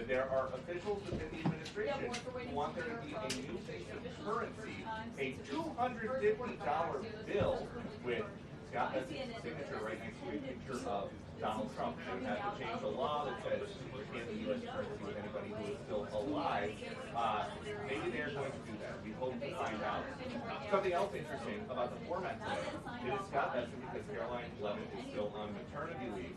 there are officials within the administration who want there to be a new face of currency, a $250 bill with Scott Bessent's signature right next to a picture of Donald Trump. They would have to change the law that says you can't be U.S. currency with anybody who is still alive. Maybe they're going to do that. We hope to find out. Something else interesting about the format today, it is Scott Bessent because Caroline Leavitt is still on maternity leave.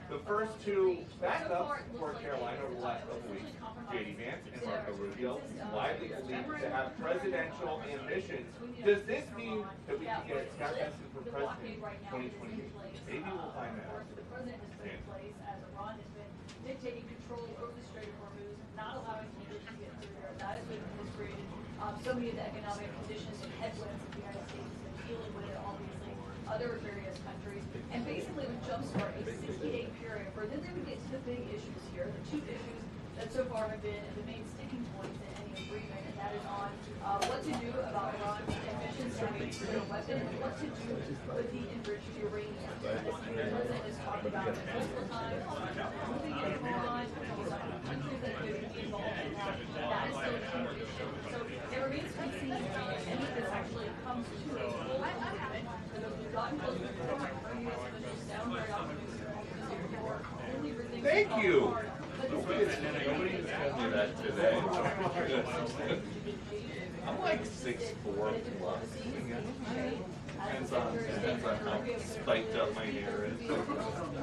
The first two backups for Caroline over the last couple weeks, J.D. Vance and Marco Rubio, widely believed to have presidential ambitions. Does this mean that we can get Scott Bessent for president 2028? Maybe we'll find that out. The president has been in place as Iran has been dictating control over the Strait of Hormuz, not allowing people to get through there. That has created so many of the economic conditions and headwinds that the United States has been dealing with, obviously, other various countries. And basically would jumpstart a 60-day period where then they would get to the big issues here, the two issues that so far have been the main sticking points in any agreement, and that is on what to do about Iran's ambitions to make nuclear weapon and what to do with the enriched uranium. As the president has talked about it multiple times, moving it on, countries that could be involved in that. That is still a huge issue. So it remains to be seen if any of this actually comes to a full agreement. For those who've gotten close to the program, U.S. officials sound very optimistic. Thank you. Nobody has told me that today. I'm like 6'4" plus. Depends on how spiked up my hair is.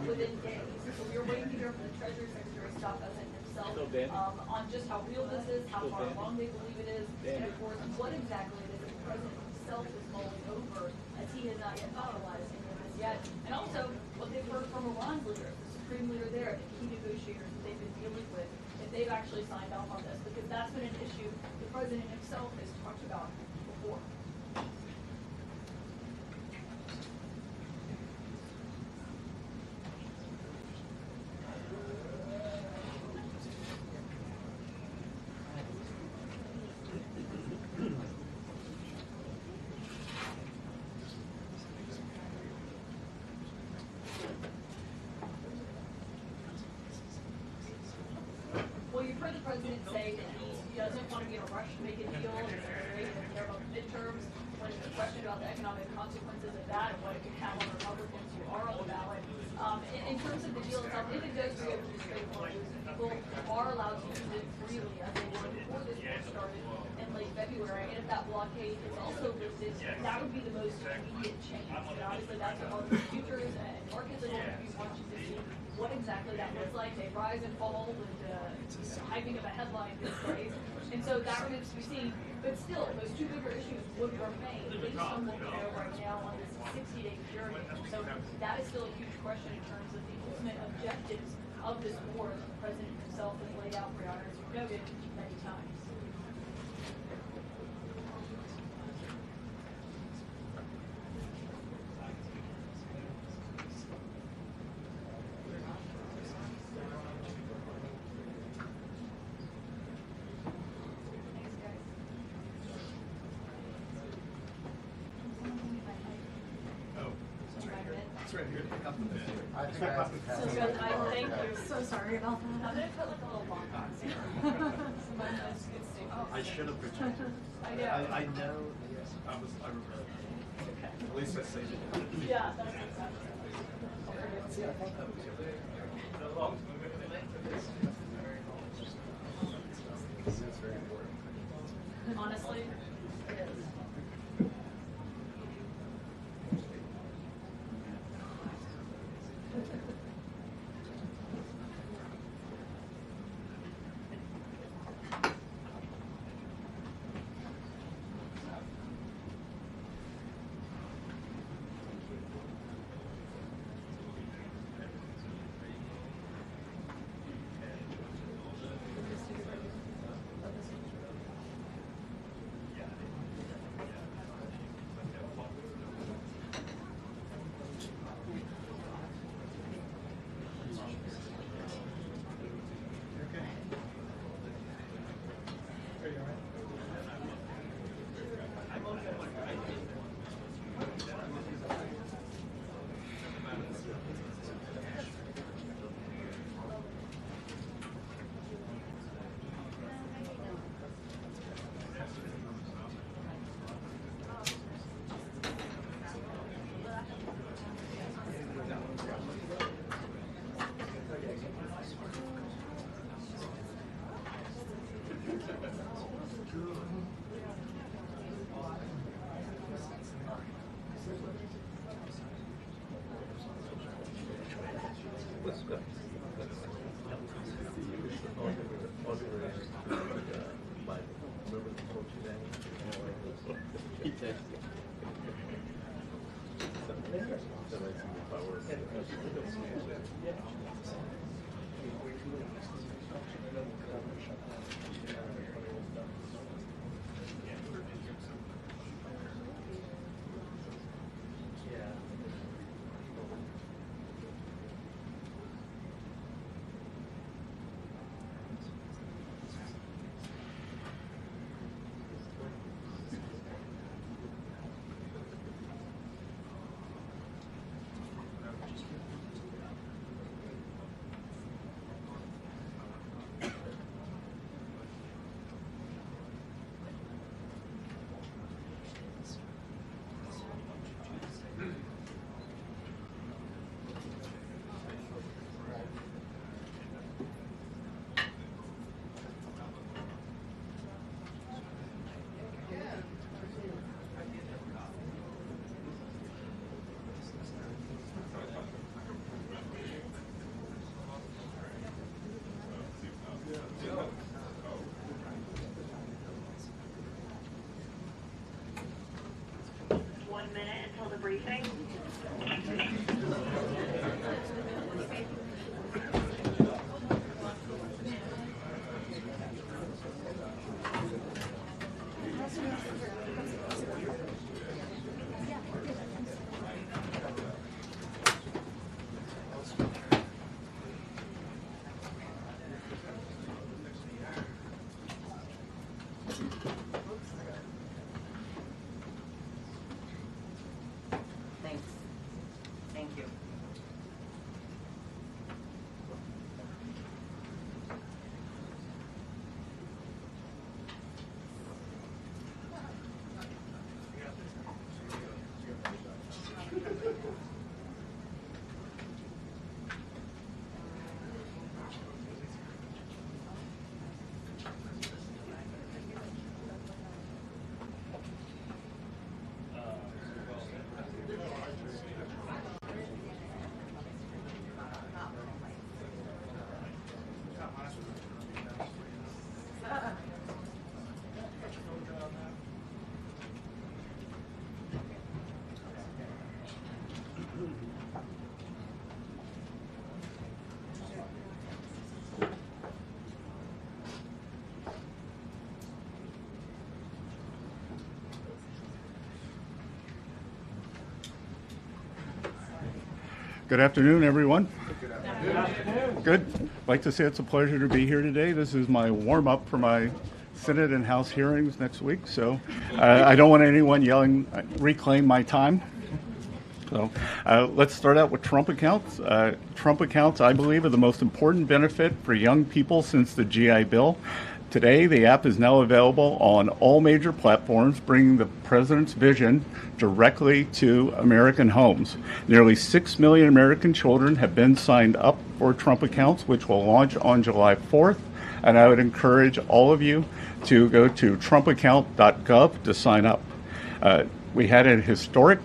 Within days. So we are waiting to hear from the Treasury Secretary Scott Bessent himself on just how real this is, how far along they believe it is, and of course what exactly it is that the president himself is mulling over, as he has not yet finalized any of this yet. And also what they've heard from Iran's leader, the supreme leader there, the key negotiators that they've been dealing with, if they've actually signed off on this, because that's been an issue the president himself has talked about before. Well, you've heard the president say that he doesn't want to be in a rush to make a deal, and he doesn't care about the midterms. When it's a question about the economic consequences of that and what it could have on Republicans who are on the ballot. In terms of the deal itself, if it does go to the Strait of Hormuz, people are allowed to use it freely as they were before this war started in late February. And if that blockade is also lifted, that would be the most immediate change. And obviously, that's what market futures and markets are going to be watching to see what exactly that looks like. They rise and fall with hyping of a headline these days. And so that remains to be seen. But still, those two bigger issues would remain based on what we know right now on this 60-day period. So that is still a huge question in terms of the ultimate objectives of this war that the president himself has laid out for us, as we've noted many times. Right here. I think I have to pass. Thank you. So sorry about that. I'm going to put like a little lock on here. I should have protected. I know. I know. Yes. I remember. Okay. At least I saved it. Yeah, that's exactly. See, I thought that was It's very important. Honestly, it is. 1 minute until the briefing. Thanks. Thank you. Good afternoon, everyone. Good. I'd like to say it's a pleasure to be here today. This is my warm-up for my Senate and House hearings next week, so I don't want anyone yelling, reclaim my time. So let's start out with Trump accounts. Trump accounts, I believe, are the most important benefit for young people since the GI Bill. Today, the app is now available on all major platforms, bringing the president's vision directly to American homes. Nearly 6 million American children have been signed up for Trump accounts, which will launch on July 4th. And I would encourage all of you to go to trumpaccount.gov to sign up. We had a historic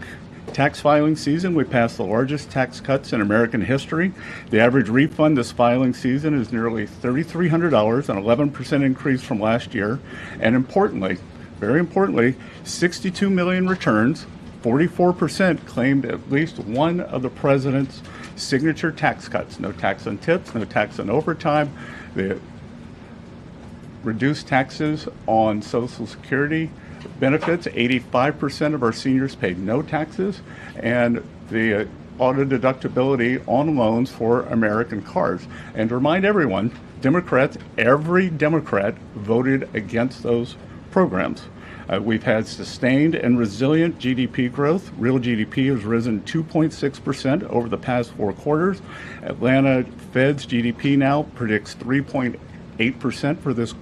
tax filing season. We passed the largest tax cuts in American history. The average refund this filing season is nearly $3,300, an 11% increase from last year. And importantly, very importantly, 62 million returns, 44% claimed at least one of the president's signature tax cuts. No tax on tips, no tax on overtime, the reduced taxes on Social Security benefits. 85% of our seniors paid no taxes, and the auto deductibility on loans for American cars. And to remind everyone, Democrats, every Democrat voted against those programs. We've had sustained and resilient GDP growth. Real GDP has risen 2.6% over the past 4 quarters. Atlanta Fed's GDP now predicts 3.8% for this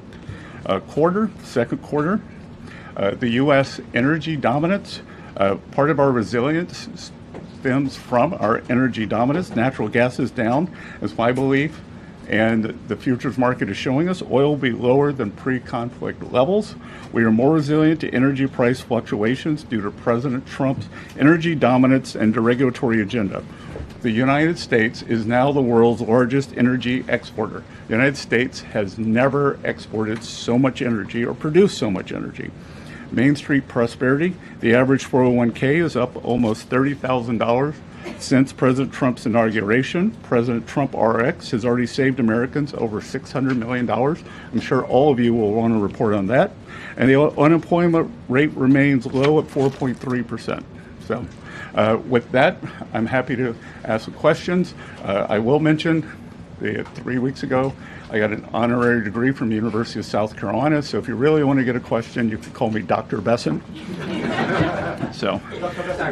second quarter. The U.S. energy dominance, part of our resilience stems from our energy dominance. Natural gas is down, is my belief, and the futures market is showing us oil will be lower than pre-conflict levels. We are more resilient to energy price fluctuations due to President Trump's energy dominance and deregulatory agenda. The United States is now the world's largest energy exporter. The United States has never exported so much energy or produced so much energy. Main Street prosperity, the average 401k is up almost $30,000 since President Trump's inauguration. President Trump RX has already saved Americans over $600 million. I'm sure all of you will want to report on that. And the unemployment rate remains low at 4.3%. So with that, I'm happy to ask the questions. I will mention 3 weeks ago, I got an honorary degree from the University of South Carolina. So if you really want to get a question, you can call me Dr. Bessent. So, I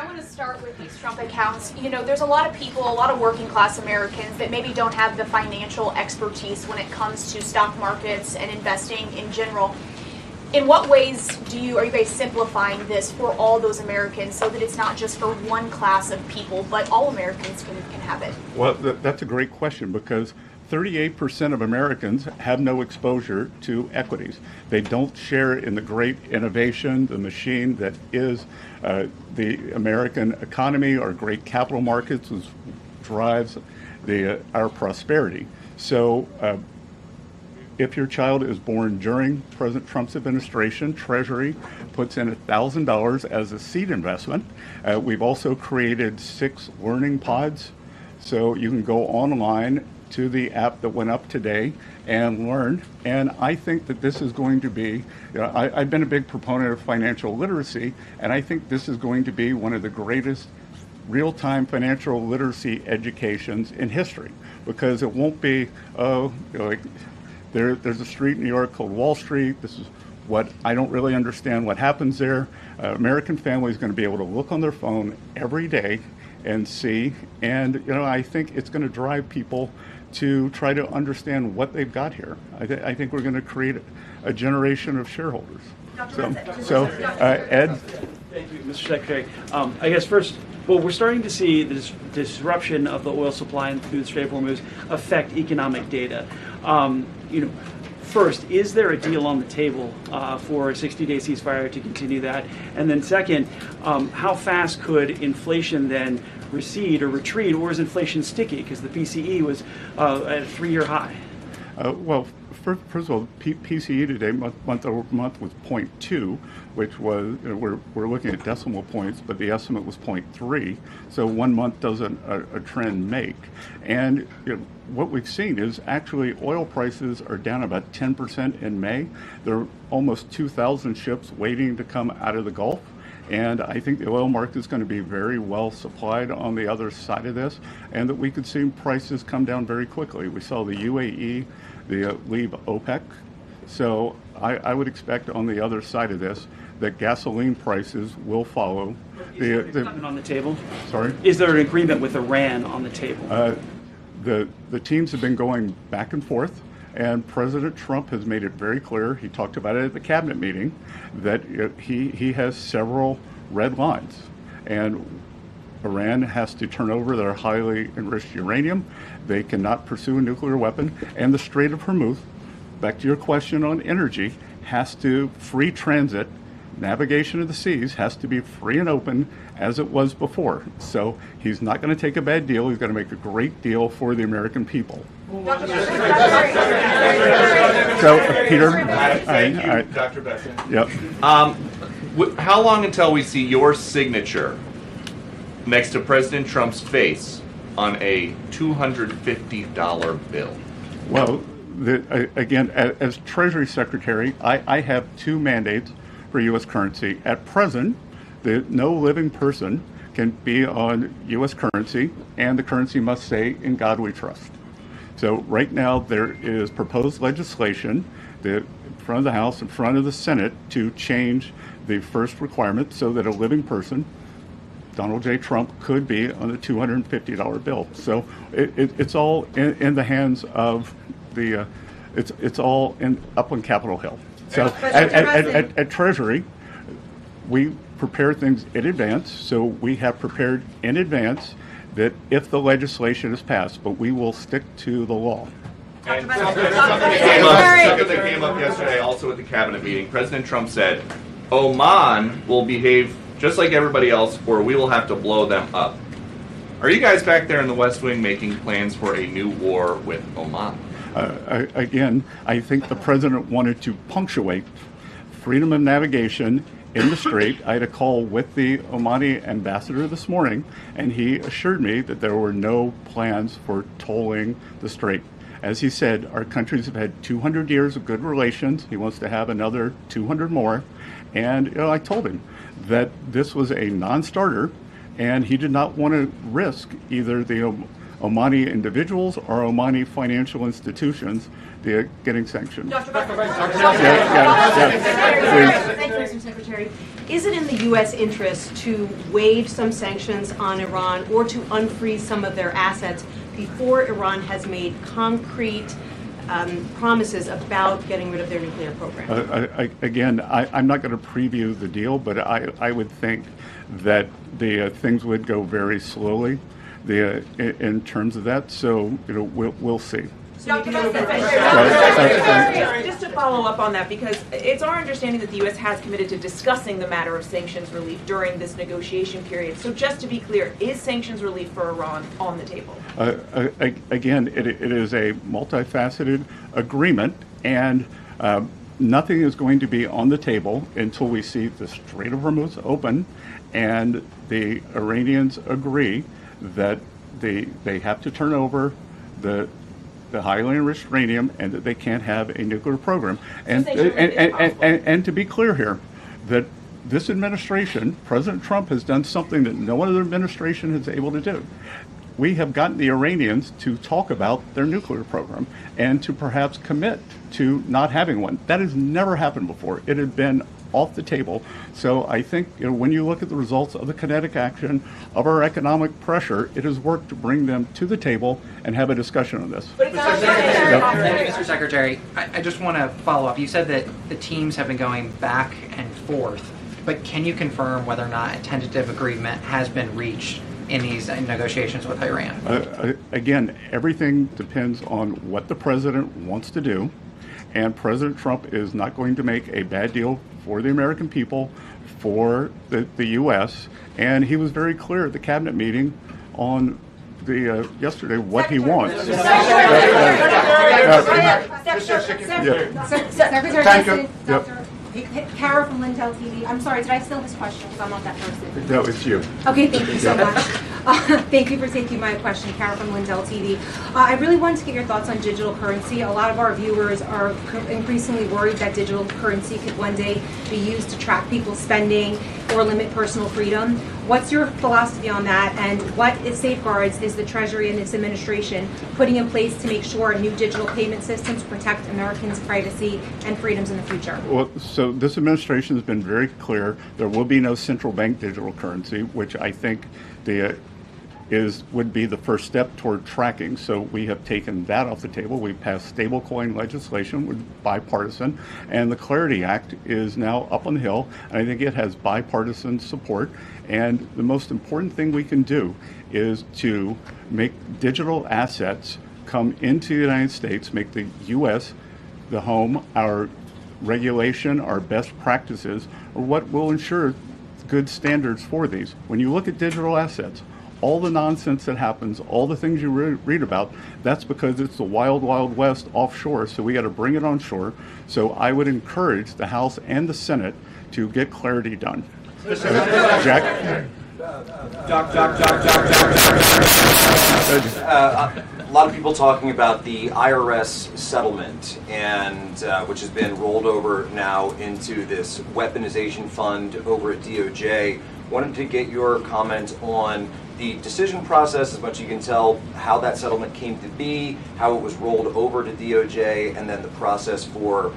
want to start with these Trump accounts. You know, there's a lot of people, a lot of working class Americans that maybe don't have the financial expertise when it comes to stock markets and investing in general. In what ways are you guys simplifying this for all those Americans so that it's not just for one class of people, but all Americans can have it? Well, that's a great question, because 38% of Americans have no exposure to equities. They don't share in the great innovation, the machine that is the American economy, our great capital markets, which drives our prosperity. So if your child is born during President Trump's administration, Treasury puts in $1,000 as a seed investment. We've also created 6 learning pods, so you can go online to the app that went up today and learn. And I think that this is going to be, I've been a big proponent of financial literacy, and I think this is going to be one of the greatest real-time financial literacy educations in history, because it won't be, there's a street in New York called Wall Street. This is what I don't really understand what happens there. American family is going to be able to look on their phone every day and see, and I think it's going to drive people to try to understand what they've got here. I think we're going to create a generation of shareholders. Ed? Thank you, Mr. Secretary. I guess first, well, we're starting to see this disruption of the oil supply and through the Strait of Hormuz affect economic data. First, is there a deal on the table for a 60-day ceasefire to continue that? And then second, how fast could inflation then recede or retreat, or is inflation sticky? Because the PCE was at a 3-year high. Well, first of all, PCE today, month over month, was 0.2, which was, we're looking at decimal points, but the estimate was 0.3. So 1 month doesn't a trend make. And what we've seen is actually oil prices are down about 10% in May. There are almost 2,000 ships waiting to come out of the Gulf. And I think the oil market is going to be very well supplied on the other side of this, and that we could see prices come down very quickly. We saw the UAE leave OPEC. So I would expect on the other side of this that gasoline prices will follow. Is there an agreement on the table? Sorry? Is there an agreement with Iran on the table? The teams have been going back and forth, and President Trump has made it very clear, he talked about it at the cabinet meeting, that he has several red lines. And Iran has to turn over their highly enriched uranium. They cannot pursue a nuclear weapon. And the Strait of Hormuz, back to your question on energy, has to free transit. Navigation of the seas has to be free and open as it was before. So he's not going to take a bad deal. He's going to make a great deal for the American people. So, Peter. Thank you, Dr. Bessent. Yep. How long until we see your signature next to President Trump's face on a $250 bill? Well, again, as Treasury Secretary, I have 2 mandates for U.S. currency. At present, no living person can be on U.S. currency, and the currency must say, "In God we trust." So right now there is proposed legislation in front of the House, in front of the Senate, to change the first requirement so that a living person, Donald J. Trump, could be on a $250 bill. So it's all in the hands of the, it's all up on Capitol Hill. So at Treasury, we prepare things in advance. So we have prepared in advance that if the legislation is passed, but we will stick to the law. And something that came up yesterday also at the cabinet meeting. President Trump said, Oman will behave just like everybody else, or we will have to blow them up. Are you guys back there in the West Wing making plans for a new war with Oman? Again, I think the president wanted to punctuate freedom of navigation in the strait. I had a call with the Omani ambassador this morning, and he assured me that there were no plans for tolling the strait. As he said, our countries have had 200 years of good relations. He wants to have another 200 more. And I told him that this was a non-starter, and he did not want to risk either the Omani individuals or Omani financial institutions getting sanctioned. Dr. Bessent. Thank you, Mr. Secretary. Is it in the U.S. interest to waive some sanctions on Iran or to unfreeze some of their assets before Iran has made concrete promises about getting rid of their nuclear program? I'm not going to preview the deal, but I would think that the things would go very slowly in terms of that. So we'll see. Just to follow up on that, because it's our understanding that the U.S. has committed to discussing the matter of sanctions relief during this negotiation period. So just to be clear, is sanctions relief for Iran on the table? Again, it is a multifaceted agreement, and nothing is going to be on the table until we see the Strait of Hormuz open and the Iranians agree that they have to turn over the highly enriched uranium and that they can't have a nuclear program. And to be clear here, that this administration, President Trump, has done something that no other administration is able to do. We have gotten the Iranians to talk about their nuclear program and to perhaps commit to not having one. That has never happened before. It had been off the table. So I think when you look at the results of the kinetic action of our economic pressure, it has worked to bring them to the table and have a discussion on this. Thank you, Mr. Secretary. I just want to follow up. You said that the teams have been going back and forth, but can you confirm whether or not a tentative agreement has been reached in these negotiations with Iran? Again, everything depends on what the president wants to do, and President Trump is not going to make a bad deal for the American people, for the U.S., and he was very clear at the cabinet meeting on the yesterday what he wants. Secretary Bessent, Dr. Kara from Lindell TV. I'm sorry, did I steal this question? Because I'm not that person. No, it's you. Okay, thank you so much. Thank you for taking my question, Kara from Lindell TV. I really wanted to get your thoughts on digital currency. A lot of our viewers are increasingly worried that digital currency could one day be used to track people's spending or limit personal freedom. What's your philosophy on that, and what safeguards is the Treasury and this administration putting in place to make sure new digital payment systems protect Americans' privacy and freedoms in the future? Well, so this administration has been very clear. There will be no central bank digital currency, which I think would be the first step toward tracking. So we have taken that off the table. We've passed stablecoin legislation, which is bipartisan, and the Clarity Act is now up on the Hill, and I think it has bipartisan support. And the most important thing we can do is to make digital assets come into the United States, make the U.S. the home. Our regulation, our best practices are what will ensure good standards for these. When you look at digital assets, all the nonsense that happens, all the things you read about, that's because it's the wild, wild west offshore, so we got to bring it on shore. So I would encourage the House and the Senate to get clarity done. Jack? A lot of people talking about the IRS settlement, and which has been rolled over now into this weaponization fund over at DOJ. Wanted to get your comment on the decision process, as much as you can tell, how that settlement came to be, how it was rolled over to DOJ, and then the process for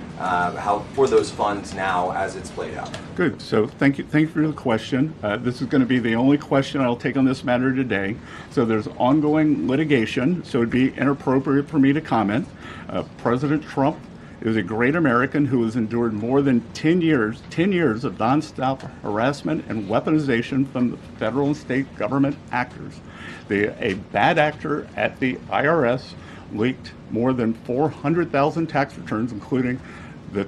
those funds now as it's played out. Good. So thank you for the question. This is going to be the only question I'll take on this matter today. So there's ongoing litigation, so it'd be inappropriate for me to comment. President Trump is a great American who has endured more than 10 years of nonstop harassment and weaponization from the federal and state government actors. A bad actor at the IRS leaked more than 400,000 tax returns, including the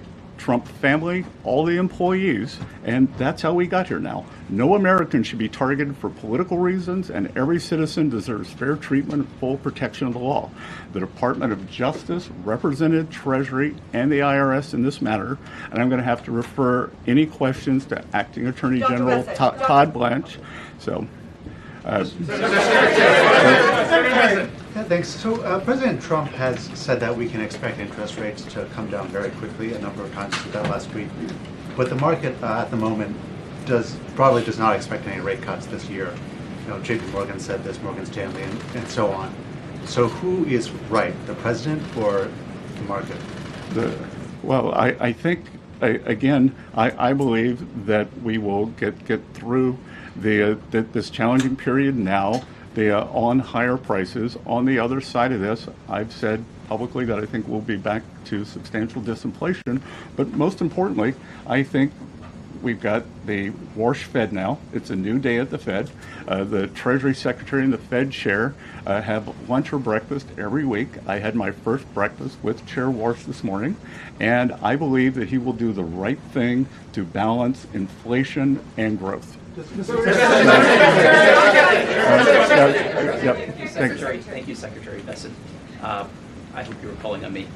Trump family, all the employees, and that's how we got here now. No American should be targeted for political reasons, and every citizen deserves fair treatment and full protection of the law. The Department of Justice represented Treasury and the IRS in this matter, and I'm going to have to refer any questions to Acting Attorney General Todd Blanche. So. Thanks. So President Trump has said that we can expect interest rates to come down very quickly. A number of times he did that last week. But the market at the moment probably does not expect any rate cuts this year. You know, JP Morgan said this, Morgan Stanley, and so on. So who is right, the president or the market? Well, I think, again, I believe that we will get through this challenging period now. On higher prices. On the other side of this, I've said publicly that I think we'll be back to substantial disinflation. But most importantly, I think we've got the Warsh Fed now. It's a new day at the Fed. The Treasury Secretary and the Fed Chair have lunch or breakfast every week. I had my first breakfast with Chair Warsh this morning, and I believe that he will do the right thing to balance inflation and growth. Thank you, Secretary Bessent. I hope you were calling on me.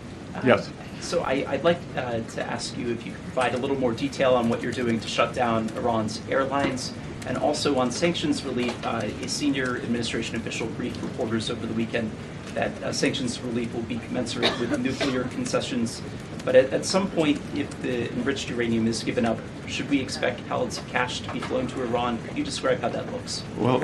Yes. So I'd like to ask you if you could provide a little more detail on what you're doing to shut down Iran's airlines, and also on sanctions relief. A senior administration official briefed reporters over the weekend that sanctions relief will be commensurate with nuclear concessions. But at some point, if the enriched uranium is given up, should we expect pallets of cash to be flown to Iran? Could you describe how that looks? Well,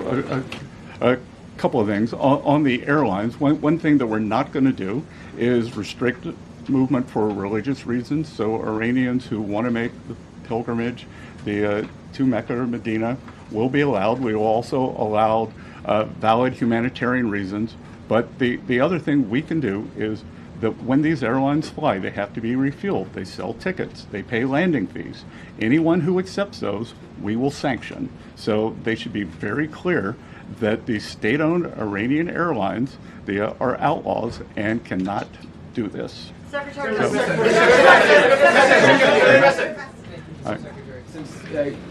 a couple of things. On the airlines, one thing that we're not going to do is restrict movement for religious reasons. So Iranians who want to make the pilgrimage to Mecca or Medina will be allowed. We will also allow valid humanitarian reasons. But the other thing we can do is that when these airlines fly, they have to be refueled. They sell tickets. They pay landing fees. Anyone who accepts those, we will sanction. So they should be very clear that the state-owned Iranian airlines, they are outlaws and cannot do this. Secretary. Since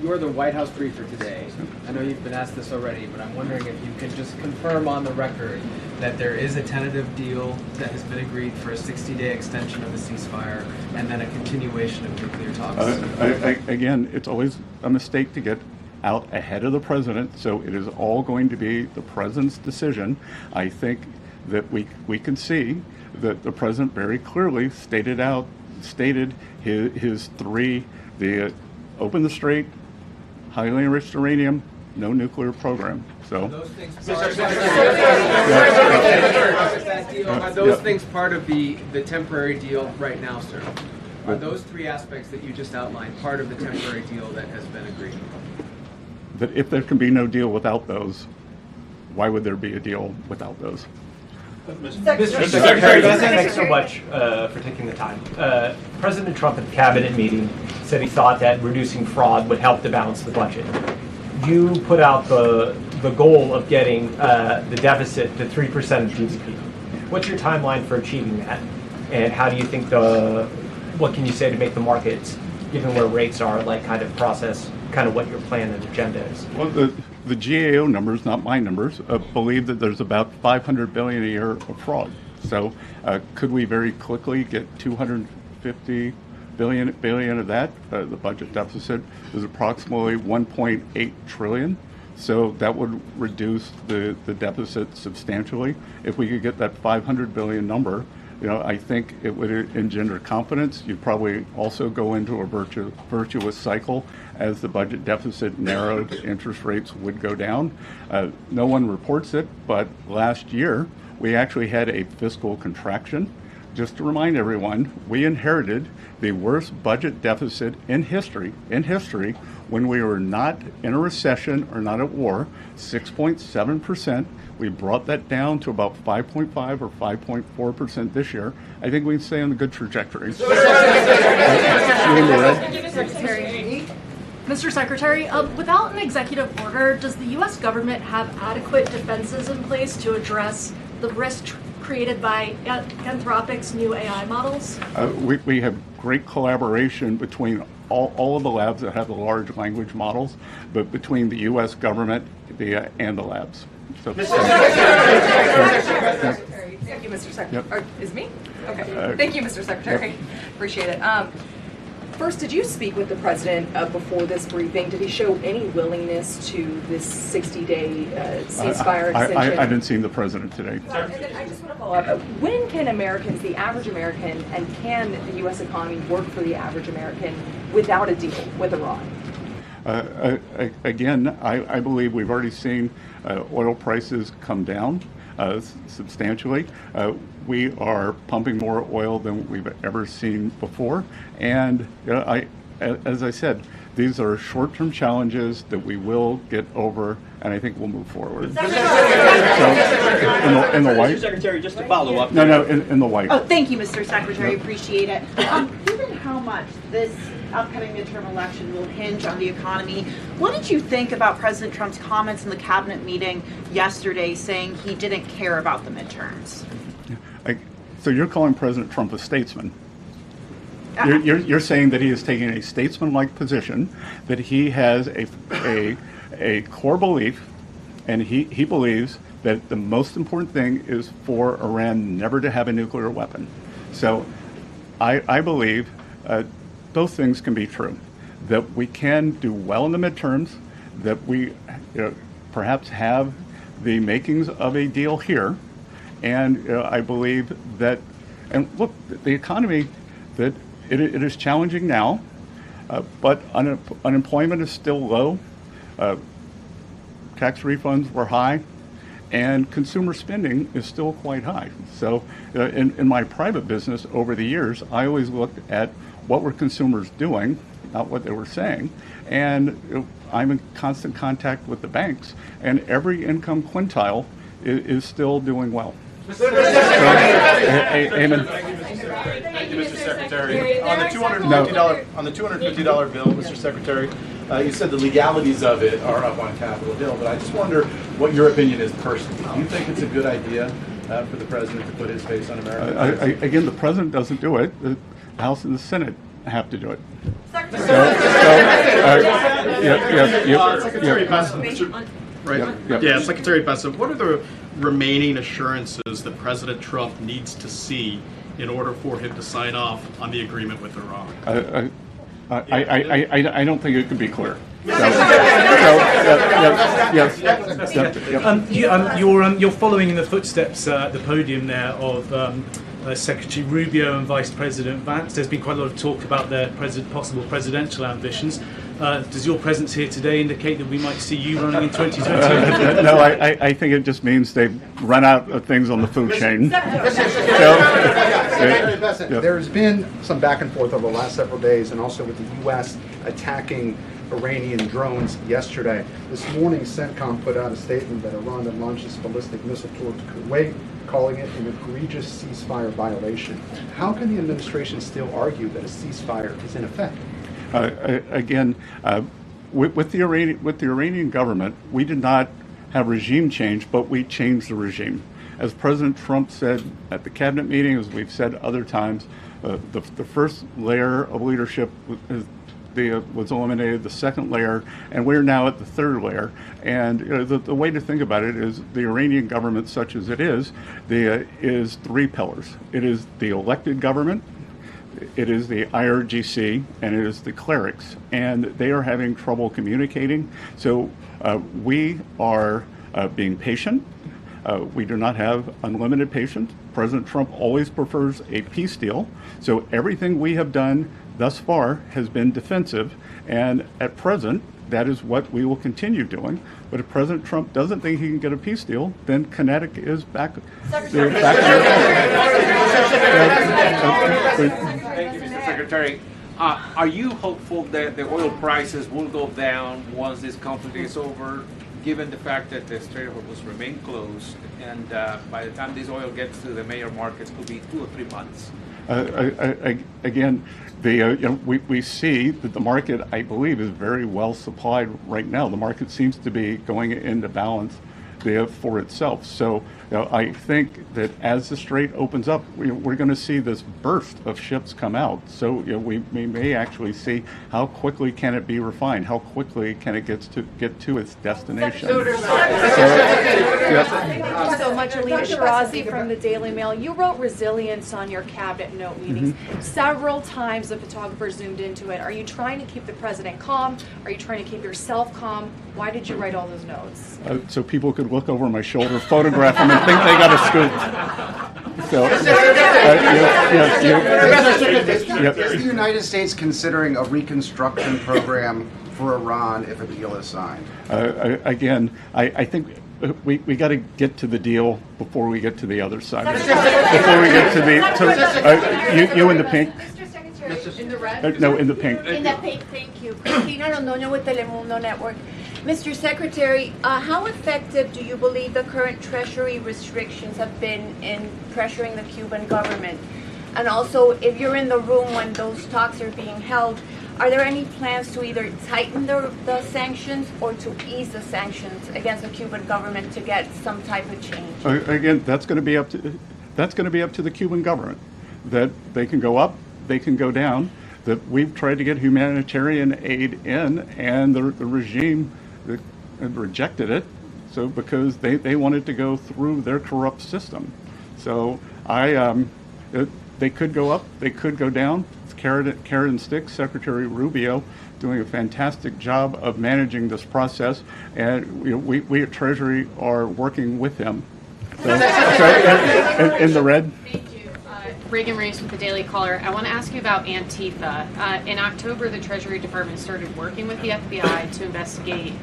you're the White House briefer today, I know you've been asked this already, but I'm wondering if you can just confirm on the record that there is a tentative deal that has been agreed for a 60-day extension of the ceasefire and then a continuation of nuclear talks. Again, it's always a mistake to get out ahead of the president, so it is all going to be the president's decision. I think that we can see that the president very clearly stated his three: the open the strait, highly enriched uranium, no nuclear program. So are those things part of the temporary deal right now, sir? Are those three aspects that you just outlined part of the temporary deal that has been agreed? That if there can be no deal without those, why would there be a deal without those? Mr. Secretary, thanks so much for taking the time. President Trump at the cabinet meeting said he thought that reducing fraud would help to balance the budget. You put out the goal of getting the deficit to 3% of GDP. What's your timeline for achieving that? And how do you think what can you say to make the markets, given where rates are, like kind of process kind of what your plan and agenda is? Well, the GAO numbers, not my numbers, believe that there's about $500 billion a year of fraud. So could we very quickly get $250 billion of that? The budget deficit is approximately $1.8 trillion. So that would reduce the deficit substantially. If we could get that $500 billion number, I think it would engender confidence. You'd probably also go into a virtuous cycle. As the budget deficit narrowed, interest rates would go down. No one reports it, but last year we actually had a fiscal contraction. Just to remind everyone, we inherited the worst budget deficit in history when we were not in a recession or not at war, 6.7%. We brought that down to about 5.5 or 5.4% this year. I think we can stay on a good trajectory. Mr. Secretary, without an executive order, does the U.S. government have adequate defenses in place to address the risk created by Anthropic's new AI models? We have great collaboration between all of the labs that have the large language models, but between the U.S. government and the labs. So, Thank you, Mr. Secretary. Yep. Is me? Okay. Thank you, Mr. Secretary. Yep. Appreciate it. First, did you speak with the president before this briefing? Did he show any willingness to this 60-day ceasefire extension? I haven't seen the president today. And then I just want to follow up. When can Americans, the average American, and can the U.S. economy work for the average American without a deal with Iran? Again, I believe we've already seen oil prices come down substantially. We are pumping more oil than we've ever seen before. And as I said, these are short-term challenges that we will get over, and I think we'll move forward. So, in the white? Mr. Secretary, just to follow up. No, in the white. Oh, thank you, Mr. Secretary. Appreciate it. Given how much this upcoming midterm election will hinge on the economy, what did you think about President Trump's comments in the cabinet meeting yesterday saying he didn't care about the midterms? So you're calling President Trump a statesman? You're saying that he is taking a statesman-like position, that he has a core belief, and he believes that the most important thing is for Iran never to have a nuclear weapon. So I believe those things can be true, that we can do well in the midterms, that we perhaps have the makings of a deal here, and I believe that, and look, the economy, that it is challenging now, but unemployment is still low, tax refunds were high, and consumer spending is still quite high. So in my private business over the years, I always looked at what were consumers doing, not what they were saying, and I'm in constant contact with the banks, and every income quintile is still doing well. Amen. Thank you, Mr. Secretary. On the $250 bill, Mr. Secretary, you said the legalities of it are up on Capitol Hill, but I just wonder what your opinion is personally. Do you think it's a good idea for the president to put his face on America? Again, the president doesn't do it. The House and the Senate have to do it. Secretary Bessent, Secretary Bessent, what are the remaining assurances that President Trump needs to see in order for him to sign off on the agreement with Iran? I don't think it could be clear. You're following in the footsteps at the podium there of Secretary Rubio and Vice President Vance. There's been quite a lot of talk about their possible presidential ambitions. Does your presence here today indicate that we might see you running in 2020? No, I think it just means they've run out of things on the food chain. There's been some back and forth over the last several days, and also with the U.S. attacking Iranian drones yesterday. This morning, CENTCOM put out a statement that Iran had launched its ballistic missile towards Kuwait, calling it an egregious ceasefire violation. How can the administration still argue that a ceasefire is in effect? Again, with the Iranian government, we did not have regime change, but we changed the regime. As President Trump said at the cabinet meeting, as we've said other times, the first layer of leadership was eliminated, the second layer, and we're now at the third layer. And the way to think about it is the Iranian government, such as it is three pillars. It is the elected government, it is the IRGC, and it is the clerics. And they are having trouble communicating. So we are being patient. We do not have unlimited patience. President Trump always prefers a peace deal. So everything we have done thus far has been defensive, and at present, that is what we will continue doing. But if President Trump doesn't think he can get a peace deal, then kinetic is back. Thank you, Mr. Secretary. Are you hopeful that the oil prices will go down once this conflict is over, given the fact that the Strait of Hormuz remain closed, and by the time this oil gets to the major markets, could be 2 or 3 months? Again, we see that the market, I believe, is very well supplied right now. The market seems to be going into balance for itself. So I think that as the strait opens up, we're going to see this burst of ships come out. So we may actually see how quickly can it be refined, how quickly can it get to its destination. Thank you so much, Alina Shirazi from the Daily Mail. You wrote resilience on your cabinet note meetings. Several times the photographer zoomed into it. Are you trying to keep the president calm? Are you trying to keep yourself calm? Why did you write all those notes? So people could look over my shoulder, photograph them, and think they got a scoop. So, Is the United States considering a reconstruction program for Iran if a deal is signed? Again, I think we got to get to the deal before we get to the other side. Before we get to the you in the pink. In the red? No, in the pink. In the pink, thank you. Cristina Londoño with Telemundo Network. Mr. Secretary, how effective do you believe the current Treasury restrictions have been in pressuring the Cuban government? And also, if you're in the room when those talks are being held, are there any plans to either tighten the sanctions or to ease the sanctions against the Cuban government to get some type of change? Again, that's going to be up to the Cuban government. That they can go up, they can go down. That we've tried to get humanitarian aid in, and the regime rejected it. So because they wanted to go through their corrupt system. So they could go up, they could go down. It's carrot and stick. Secretary Rubio doing a fantastic job of managing this process, and we at Treasury are working with him. So, in the red. Reagan Reeves with the Daily Caller. I want to ask you about Antifa. In October, the Treasury Department started working with the FBI to investigate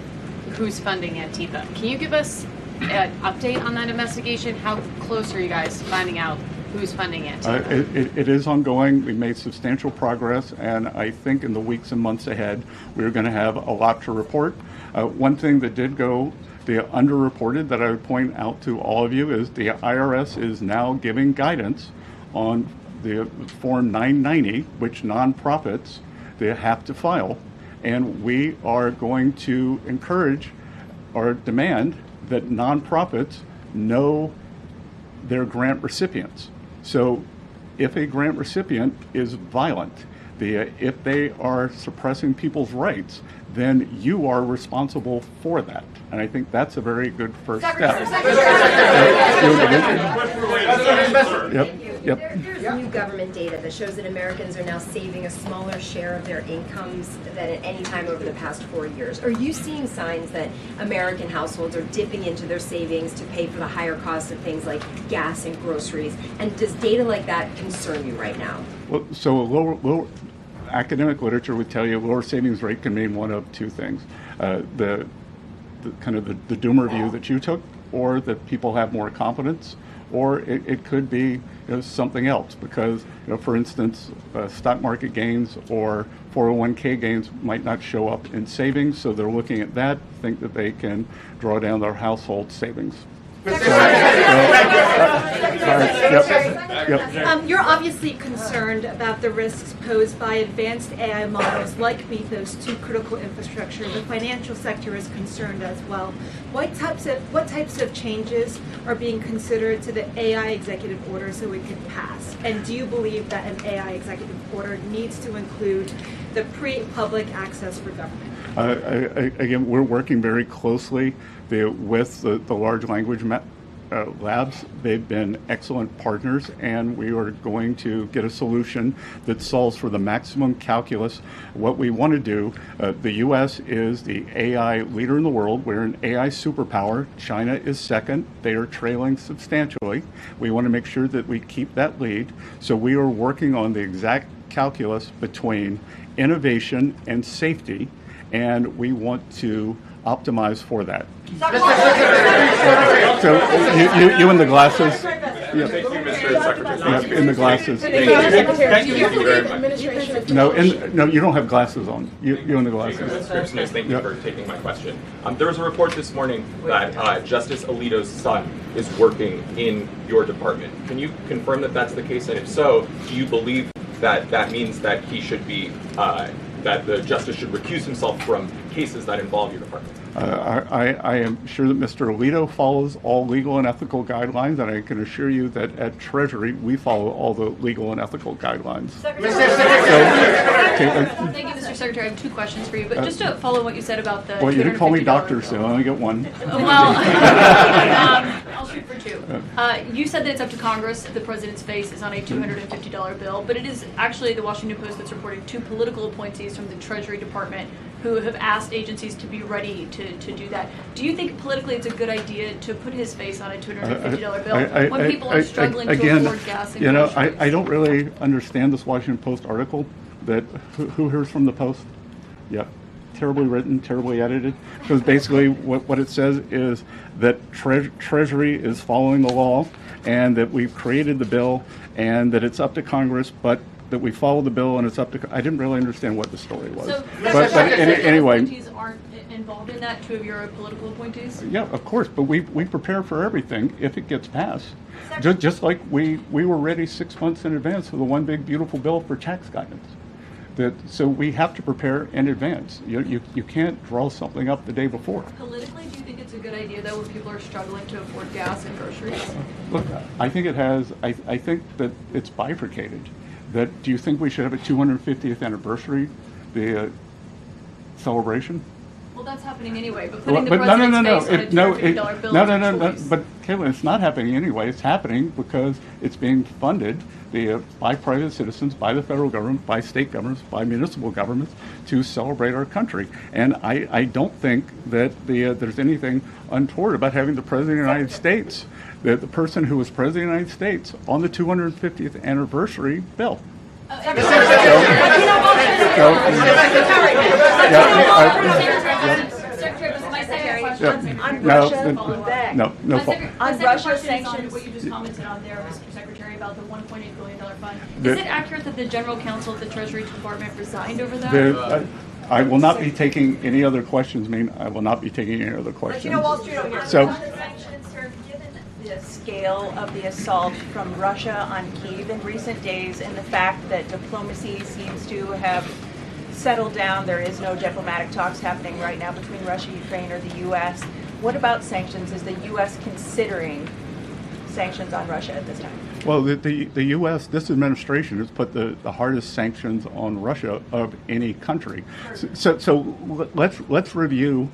who's funding Antifa. Can you give us an update on that investigation? How close are you guys to finding out who's funding Antifa? It is ongoing. We made substantial progress, and I think in the weeks and months ahead, we're going to have a lot to report. One thing that did go the underreported that I would point out to all of you is the IRS is now giving guidance on the Form 990, which nonprofits they have to file. And we are going to encourage or demand that nonprofits know their grant recipients. So if a grant recipient is violent, if they are suppressing people's rights, then you are responsible for that. And I think that's a very good first step. Yep. There's new government data that shows that Americans are now saving a smaller share of their incomes than at any time over the past 4 years. Are you seeing signs that American households are dipping into their savings to pay for the higher costs of things like gas and groceries? And does data like that concern you right now? Well, so a lower academic literature would tell you a lower savings rate can mean one of two things. The kind of the doomer view that you took, or that people have more confidence, or it could be something else, because for instance, stock market gains or 401k gains might not show up in savings, so they're looking at that, think that they can draw down their household savings. You're obviously concerned about the risks posed by advanced AI models like Mythos to critical infrastructure. The financial sector is concerned as well. What types of changes are being considered to the AI executive order so it can pass? And do you believe that an AI executive order needs to include the pre-public access for government? Again, we're working very closely with the large language labs. They've been excellent partners, and we are going to get a solution that solves for the maximum calculus. What we want to do, the U.S. is the AI leader in the world. We're an AI superpower. China is second. They are trailing substantially. We want to make sure that we keep that lead. So we are working on the exact calculus between innovation and safety, and we want to optimize for that. So you in the glasses? Thank you, Mr. Secretary. Yep, in the glasses. Thank you very much. No, you don't have glasses on. You in the glasses. Thank you for taking my question. There was a report this morning that Justice Alito's son is working in your department. Can you confirm that that's the case? And if so, do you believe that that means that he should be, that the justice should recuse himself from cases that involve your department? I am sure that Mr. Alito follows all legal and ethical guidelines, and I can assure you that at Treasury we follow all the legal and ethical guidelines. Thank you, Mr. Secretary. I have two questions for you, but just to follow what you said about the Well, you didn't call me $250 doctor, bill. so I only get one. Well, I'll shoot for two. You said that it's up to Congress. The president's face is on a $250 bill, but it is actually the Washington Post that's reporting two political appointees from the Treasury Department who have asked agencies to be ready to do that. Do you think politically it's a good idea to put his face on a $250 bill when people are struggling to afford gas and groceries? I don't really understand this Washington Post article. That who hears from the Post? Yep. Terribly written, terribly edited. Because basically what it says is that Treasury is following the law and that we've created the bill and that it's up to Congress, but that we follow the bill and it's up to... I didn't really understand what the story was. So, but anyway... appointees aren't involved in that, two of your political appointees? Yeah, of course, but we prepare for everything if it gets passed. Just like we were ready 6 months in advance for the one big beautiful bill for tax guidance. So we have to prepare in advance. You can't draw something up the day before. Politically, do you think it's a good idea though when people are struggling to afford gas and groceries? Look, I think it has. I think that it's bifurcated. That do you think we should have a 250th anniversary, the celebration? Well, that's happening ananyway. But putting the president's face on a $250 bill is a choice. But Caitlin, it's not happening anyway. It's happening because it's being funded by private citizens, by the federal government, by state governments, by municipal governments to celebrate our country. And I don't think that there's anything untoward about having the President of the United States, the person who was President of the United States, on the 250th anniversary bill. On Russia sanctions, what you just commented on there, Mr. Secretary, about the $1.8 billion fund. Is it accurate that the General Counsel of the Treasury Department resigned over that? I will not be taking any other questions. I will not be taking any other questions. But you know, Wall Street over here. So, Sanctions, sir, given the scale of the assault from Russia on Kyiv in recent days and the fact that diplomacy seems to have settled down, there is no diplomatic talks happening right now between Russia, Ukraine, or the U.S. What about sanctions? Is the U.S. considering sanctions on Russia at this time? Well, the U.S., this administration has put the hardest sanctions on Russia of any country. So let's review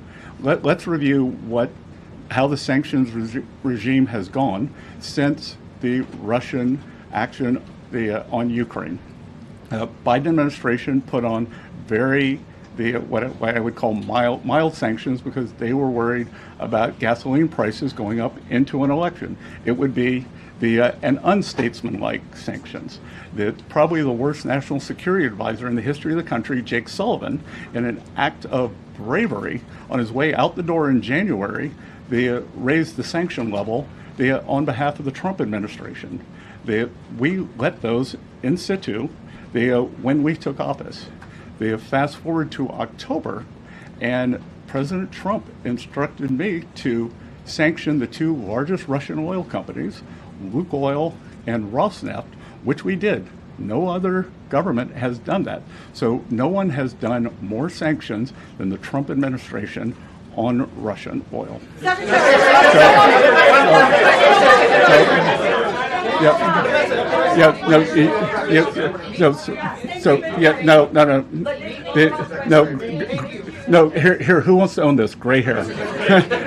how the sanctions regime has gone since the Russian action on Ukraine. Biden administration put on what I would call mild sanctions because they were worried about gasoline prices going up into an election. It would be an unstatesmanlike sanctions. Probably the worst national security advisor in the history of the country, Jake Sullivan, in an act of bravery on his way out the door in January, raised the sanction level on behalf of the Trump administration. We let those in situ when we took office. Fast forward to October, and President Trump instructed me to sanction the two largest Russian oil companies, Lukoil and Rosneft, which we did. No other government has done that. So no one has done more sanctions than the Trump administration on Russian oil. Here, who wants to own this? Gray hair.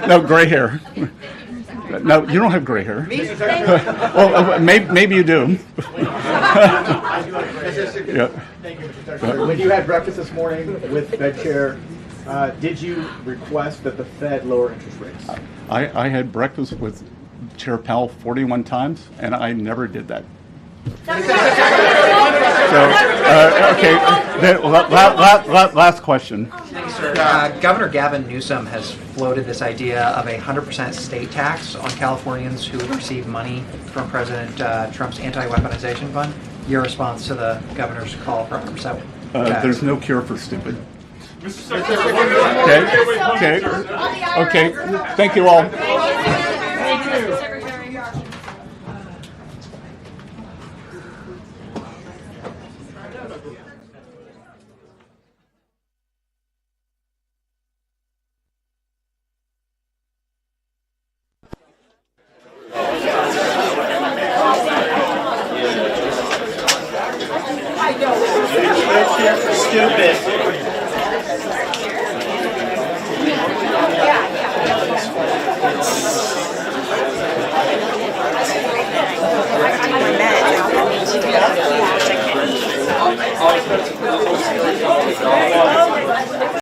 No, gray hair. No, you don't have gray hair. Well, maybe you do. Thank you, Mr. Secretary. When you had breakfast this morning with Fed Chair, did you request that the Fed lower interest rates? I had breakfast with Chair Powell 41 times, and I never did that. Last question. Thanks, sir. Governor Gavin Newsom has floated this idea of a 100% state tax on Californians who would receive money from President Trump's anti-weaponization fund. Your response to the governor's call for 100%? There's no cure for stupid. Okay. Thank you all. Stupid.